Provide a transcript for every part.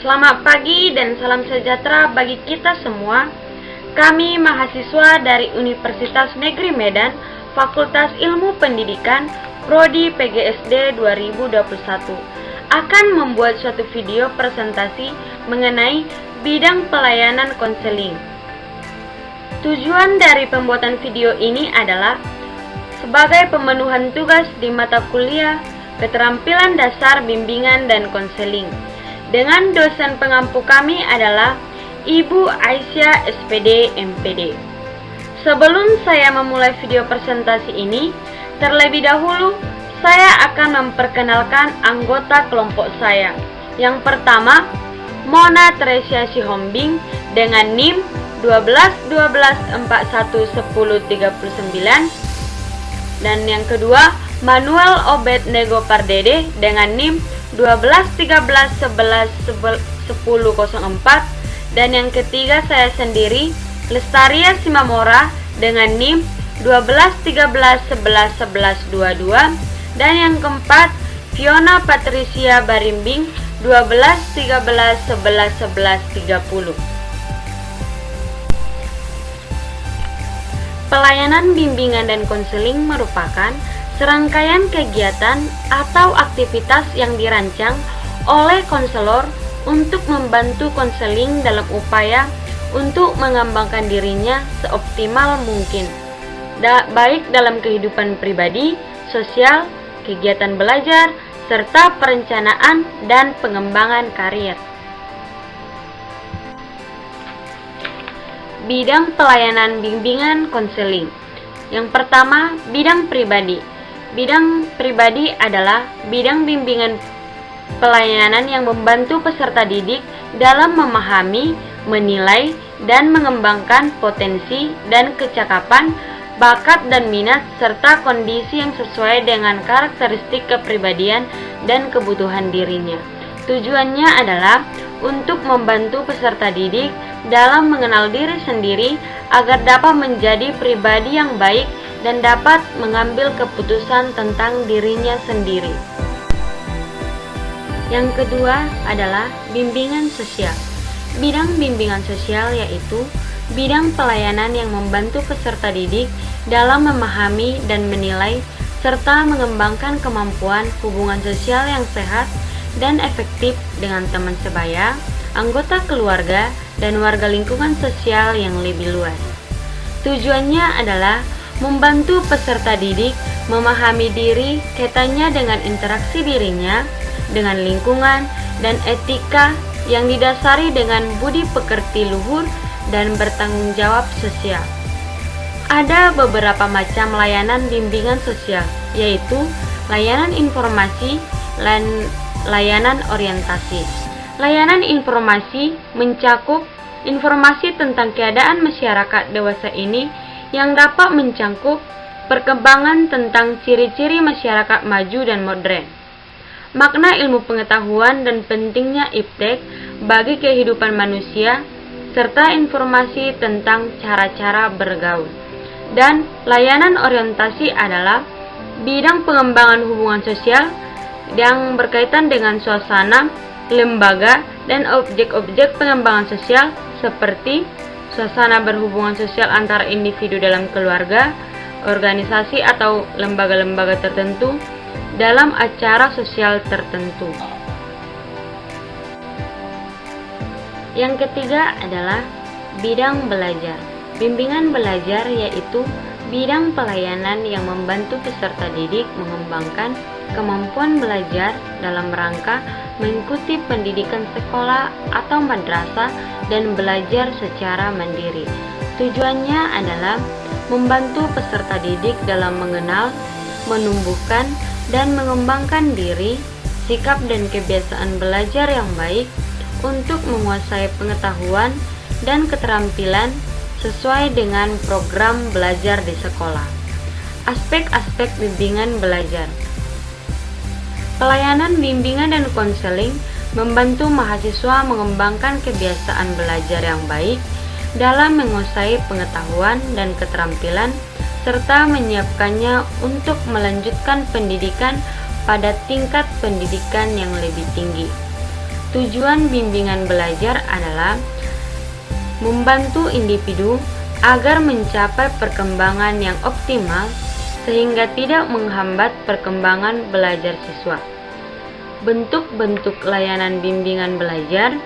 Selamat pagi dan salam sejahtera bagi kita semua. Kami mahasiswa dari Universitas Negeri Medan, Fakultas Ilmu Pendidikan, Prodi PGSD 2021, akan membuat suatu video presentasi mengenai bidang pelayanan konseling. Tujuan dari pembuatan video ini adalah sebagai pemenuhan tugas di mata kuliah Keterampilan Dasar Bimbingan dan Konseling. Dengan dosen pengampu kami adalah Ibu Aisyah SPD MPD. Sebelum saya memulai video presentasi ini, terlebih dahulu saya akan memperkenalkan anggota kelompok saya. Yang pertama, Mona Tresia Sihombing dengan NIM 12-12-41-10-39. Dan yang kedua, Manuel Obed Nego Pardede dengan NIM 12-13-11-10-04. Dan yang ketiga, saya sendiri, Lestaria Simamora dengan NIM 12-13-11-11-22. Dan yang keempat, Fiona Patricia Barimbing 12-13-11-11-30. Pelayanan bimbingan dan konseling merupakan serangkaian kegiatan atau aktivitas yang dirancang oleh konselor untuk membantu konseling dalam upaya untuk mengembangkan dirinya seoptimal mungkin, baik dalam kehidupan pribadi, sosial, kegiatan belajar, serta perencanaan dan pengembangan karir. Bidang pelayanan bimbingan konseling. Yang pertama, bidang pribadi. Bidang pribadi adalah bidang bimbingan pelayanan yang membantu peserta didik dalam memahami, menilai, dan mengembangkan potensi dan kecakapan, bakat dan minat, serta kondisi yang sesuai dengan karakteristik kepribadian dan kebutuhan dirinya. Tujuannya adalah untuk membantu peserta didik dalam mengenal diri sendiri agar dapat menjadi pribadi yang baik dan dapat mengambil keputusan tentang dirinya sendiri. Yang kedua adalah bimbingan sosial. Bidang bimbingan sosial yaitu bidang pelayanan yang membantu peserta didik dalam memahami dan menilai serta mengembangkan kemampuan hubungan sosial yang sehat dan efektif dengan teman sebaya, anggota keluarga, dan warga lingkungan sosial yang lebih luas. Tujuannya adalah membantu peserta didik memahami diri kaitannya dengan interaksi dirinya, dengan lingkungan, dan etika yang didasari dengan budi pekerti luhur dan bertanggung jawab sosial. Ada beberapa macam layanan bimbingan sosial, yaitu layanan informasi dan layanan orientasi. Layanan informasi mencakup informasi tentang keadaan masyarakat dewasa ini yang dapat mencangkup perkembangan tentang ciri-ciri masyarakat maju dan modern, makna ilmu pengetahuan dan pentingnya iptek bagi kehidupan manusia, serta informasi tentang cara-cara bergaul. Dan layanan orientasi adalah bidang pengembangan hubungan sosial yang berkaitan dengan suasana, lembaga, dan objek-objek pengembangan sosial seperti suasana berhubungan sosial antara individu dalam keluarga, organisasi atau lembaga-lembaga tertentu dalam acara sosial tertentu. Yang ketiga adalah bidang belajar. Bimbingan belajar yaitu bidang pelayanan yang membantu peserta didik mengembangkan kemampuan belajar dalam rangka mengikuti pendidikan sekolah atau madrasah dan belajar secara mandiri. Tujuannya adalah membantu peserta didik dalam mengenal, menumbuhkan, dan mengembangkan diri, sikap dan kebiasaan belajar yang baik untuk menguasai pengetahuan dan keterampilan sesuai dengan program belajar di sekolah. Aspek-aspek bimbingan belajar. Pelayanan bimbingan dan konseling membantu mahasiswa mengembangkan kebiasaan belajar yang baik dalam menguasai pengetahuan dan keterampilan serta menyiapkannya untuk melanjutkan pendidikan pada tingkat pendidikan yang lebih tinggi. tujuan bimbingan belajar adalah membantu individu agar mencapai perkembangan yang optimal sehingga tidak menghambat perkembangan belajar siswa. Bentuk-bentuk layanan bimbingan belajar.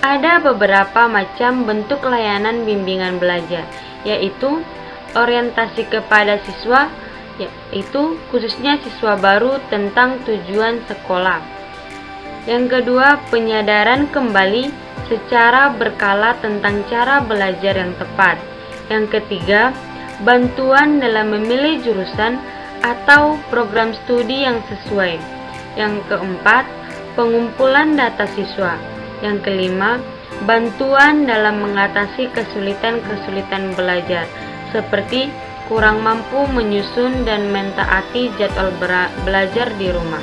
Ada beberapa macam bentuk layanan bimbingan belajar, yaitu orientasi kepada siswa, yaitu khususnya siswa baru tentang tujuan sekolah. Yang kedua, penyadaran kembali secara berkala tentang cara belajar yang tepat. Yang ketiga, bantuan dalam memilih jurusan atau program studi yang sesuai. Yang keempat, pengumpulan data siswa. Yang kelima, bantuan dalam mengatasi kesulitan-kesulitan belajar, seperti kurang mampu menyusun dan mentaati jadwal belajar di rumah.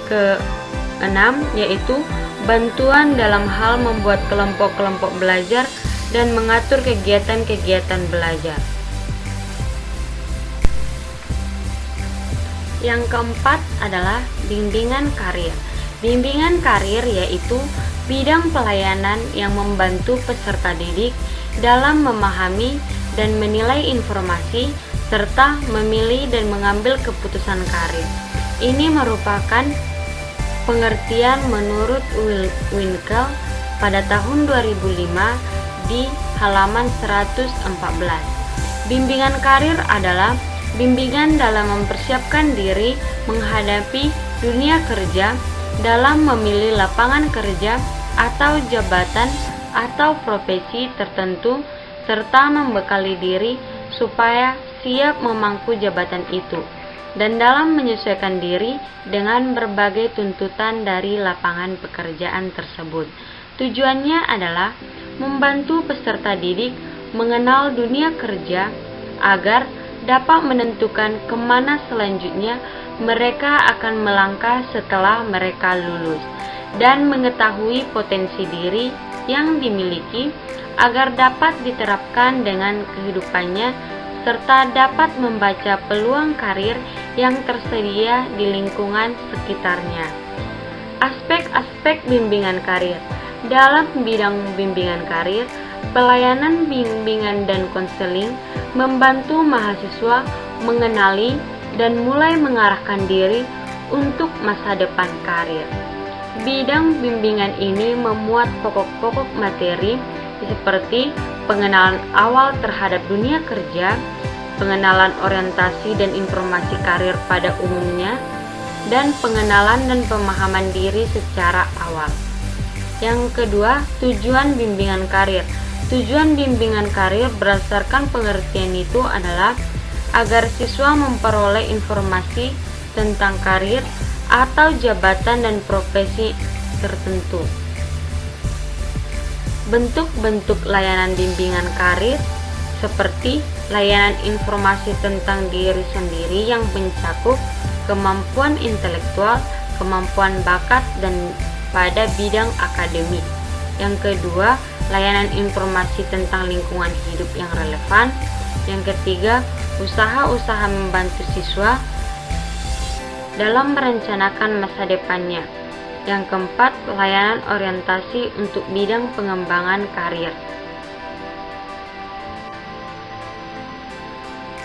Keenam, yaitu bantuan dalam hal membuat kelompok-kelompok belajar dan mengatur kegiatan-kegiatan belajar. Yang keempat adalah bimbingan karir. Bimbingan karir yaitu bidang pelayanan yang membantu peserta didik dalam memahami dan menilai informasi serta memilih dan mengambil keputusan karir. Ini merupakan pengertian menurut Winkel pada tahun 2005 di halaman 114. Bimbingan karir adalah bimbingan dalam mempersiapkan diri menghadapi dunia kerja dalam memilih lapangan kerja atau jabatan atau profesi tertentu serta membekali diri supaya siap memangku jabatan itu dan dalam menyesuaikan diri dengan berbagai tuntutan dari lapangan pekerjaan tersebut. Tujuannya adalah membantu peserta didik mengenal dunia kerja agar dapat menentukan kemana selanjutnya mereka akan melangkah setelah mereka lulus dan mengetahui potensi diri yang dimiliki agar dapat diterapkan dengan kehidupannya serta dapat membaca peluang karir yang tersedia di lingkungan sekitarnya. Aspek-aspek bimbingan karir. Dalam bidang bimbingan karir, pelayanan bimbingan dan konseling membantu mahasiswa mengenali dan mulai mengarahkan diri untuk masa depan karir. Bidang bimbingan ini memuat pokok-pokok materi seperti pengenalan awal terhadap dunia kerja, pengenalan orientasi dan informasi karir pada umumnya, dan pengenalan dan pemahaman diri secara awal. Yang kedua, tujuan bimbingan karir. Tujuan bimbingan karir berdasarkan pengertian itu adalah agar siswa memperoleh informasi tentang karir atau jabatan dan profesi tertentu. Bentuk-bentuk layanan bimbingan karir seperti layanan informasi tentang diri sendiri yang mencakup kemampuan intelektual, kemampuan bakat, dan pada bidang akademik. Yang kedua, layanan informasi tentang lingkungan hidup yang relevan. Yang ketiga, usaha-usaha membantu siswa dalam merencanakan masa depannya. Yang keempat, layanan orientasi untuk bidang pengembangan karir.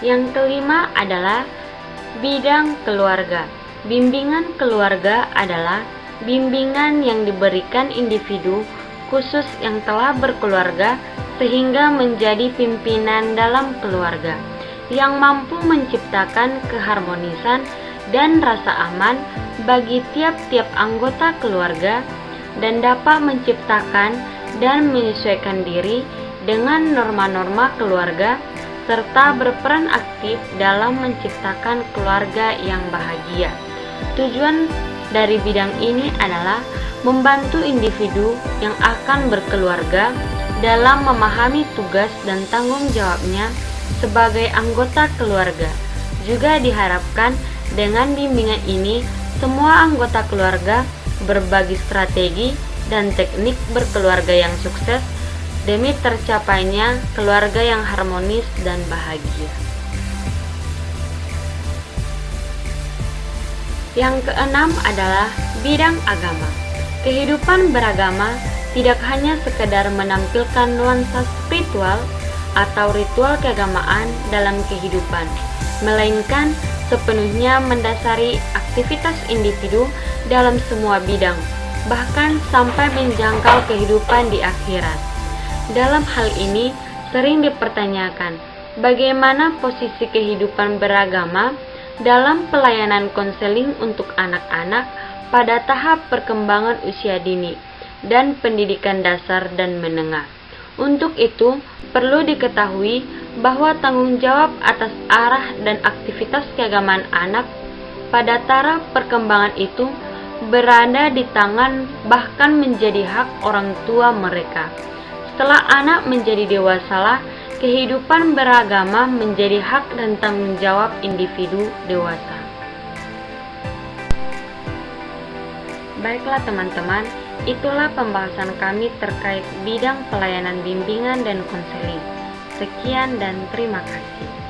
Yang kelima adalah bidang keluarga. Bimbingan keluarga adalah bimbingan yang diberikan individu khusus yang telah berkeluarga sehingga menjadi pimpinan dalam keluarga, yang mampu menciptakan keharmonisan dan rasa aman bagi tiap-tiap anggota keluarga dan dapat menciptakan dan menyesuaikan diri dengan norma-norma keluarga serta berperan aktif dalam menciptakan keluarga yang bahagia. Tujuan dari bidang ini adalah membantu individu yang akan berkeluarga dalam memahami tugas dan tanggung jawabnya sebagai anggota keluarga. Juga diharapkan dengan bimbingan ini semua anggota keluarga berbagi strategi dan teknik berkeluarga yang sukses demi tercapainya keluarga yang harmonis dan bahagia. Yang keenam adalah bidang agama. Kehidupan beragama tidak hanya sekedar menampilkan nuansa spiritual atau ritual keagamaan dalam kehidupan, melainkan sepenuhnya mendasari aktivitas individu dalam semua bidang, bahkan sampai menjangkau kehidupan di akhirat. Dalam hal ini, sering dipertanyakan bagaimana posisi kehidupan beragama dalam pelayanan konseling untuk anak-anak pada tahap perkembangan usia dini dan pendidikan dasar dan menengah. Untuk itu, perlu diketahui bahwa tanggung jawab atas arah dan aktivitas keagamaan anak pada taraf perkembangan itu berada di tangan bahkan menjadi hak orang tua mereka. Setelah anak menjadi dewasalah, kehidupan beragama menjadi hak dan tanggung jawab individu dewasa. Baiklah teman-teman, itulah pembahasan kami terkait bidang pelayanan bimbingan dan konseling. Sekian dan terima kasih.